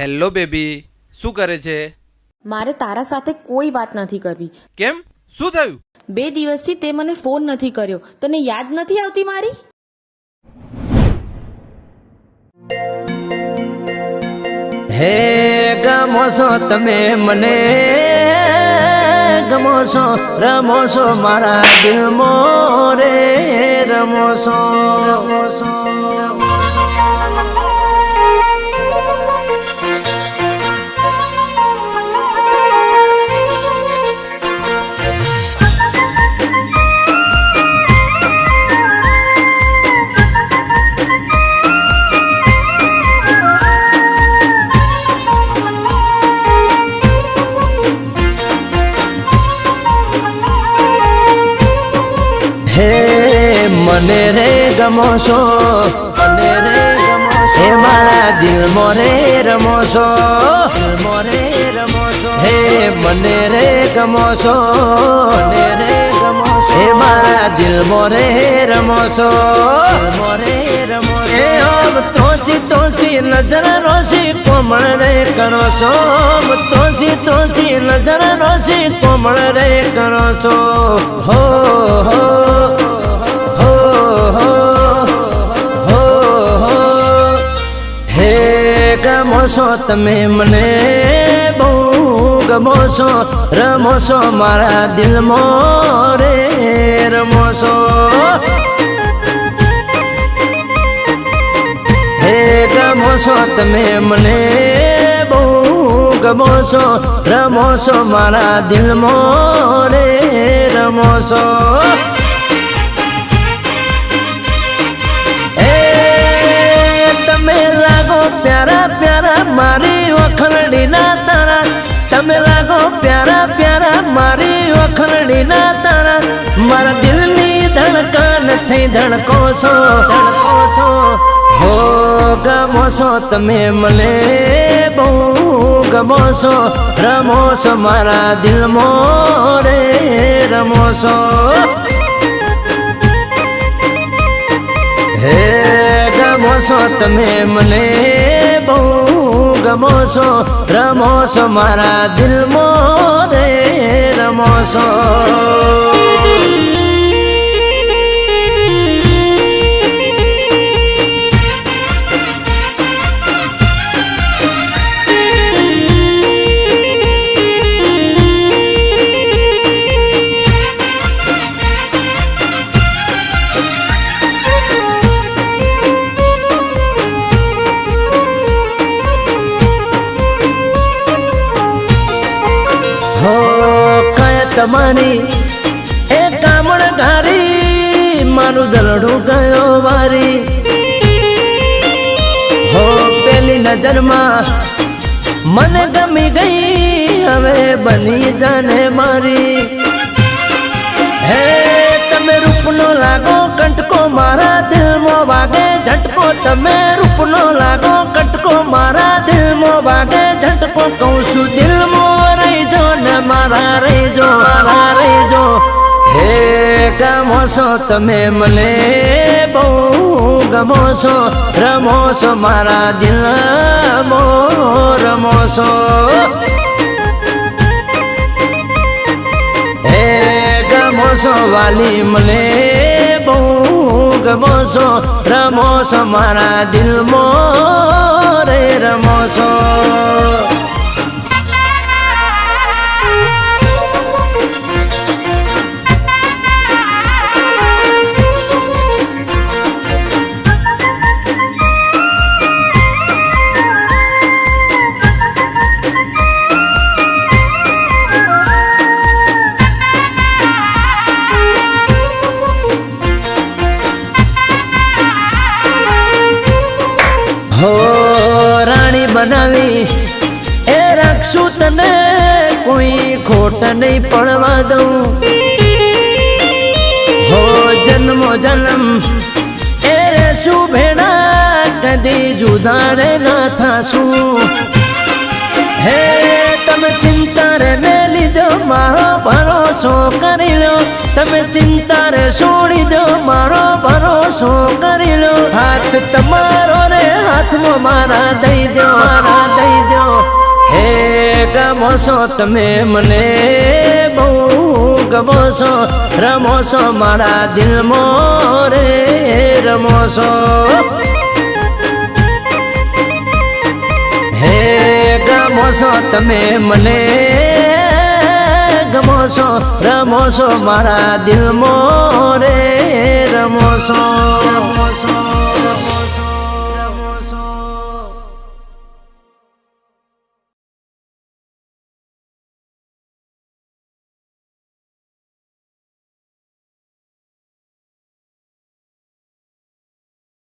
Hello baby, શું કરે છે? મારે તારા સાથે કોઈ વાત નથી કરવી. કેમ, શું થયું? 2 દિવસથી તે મને ફોન નથી કર્યો. તને યાદ નથી આવતી મારી? હે ગમો છો તમે મને, ગમો છો, રમો છો મારા દિલમાં રે, રમો છો, રમો છો. હે મને રે ગમો છો, મને રે ગમો છો, હે મારા દિલમાં રે રમો છો, દિલમાં રે રમો છો. હે મને રે ગમો છો, મને રે ગમો છો, હે મારા દિલમાં રે રમો છો, દિલમાં રે રમો છો. હે ઓમ તોસી તોસી નજર રોસી કોમળ રે કરો છો, તોસી તોસી નજર રોસી કોમળ રે કરો છો. હો હો ગમો છો તમે મને બહુ ગમો છો, રમો છો મારા દિલમાં રે, રમો છો. હે ગમો છો તમે મને બહુ ગમો છો, રમો છો મારા દિલમાં રે, રમો છો. તમે લાગો પ્યારા પ્યારા મારી વખરડી ના તારા, તમે લાગો પ્યારા પ્યારા મારી વખરડી ના તારા, મારા દિલની ધડકન થઈ ધડકો છો, ધડકો છો. હો ગમો છો તમે મને બહુ ગમો છો, રમો છો મારા દિલમાં રે, રમો છો. હે ગમો છો તમે મને બહુ ગમો છો, રમો છો મારા દિલમાં રે, રમો છો. તમારી એ કામણ ઘારી મારું દલડું ગયો વારી. હો પેલી નજરમાં મને ગમી ગઈ, હવે બની જાને મારી. હે તમે રૂપનો લાગો કંટકો મારા દિલમાં વાગે ઝટકો, તમે રૂપનો લાગો કંટકો મારા દિલમાં વાગે ઝટકો. કહું છું દિલમાં રહીજો ને મારા રહીજો, મારા રહીજો. હે ગમો છો તમે મને બહુ ગમો છો, રમો છો મારા દિલમાં, રમો છો. હે ગમો છો વાલી મને બહુ ગમો છો, રમો છો મારા દિલમાં રે, રમો છો. હો રાણી બનાવી એ રાખશું તને, કોઈ ખોટ નહીં પડવા દઉં. હો જન્મો જન્મ એ શું ભેડા, કદી જુદા રે ના થાશું. હે તમે ચિંતા રે મેં લીધો, મારો ભરોસો કરી લો, તમે ચિંતા રે છોડી દો, મારો ભરોસો કરી લો. હાથ તમારો રે હાથમાં મારા દઈ દો, મારા દઈ દો. હે ગમો છો તમે મને બહુ ગમો છો, રમો છો મારા દિલમાં રે રમો છો. હે ગમો છો તમે મને ગમો છો, રમો છો મારા દિલમાં રે રમો છો, રમો છો.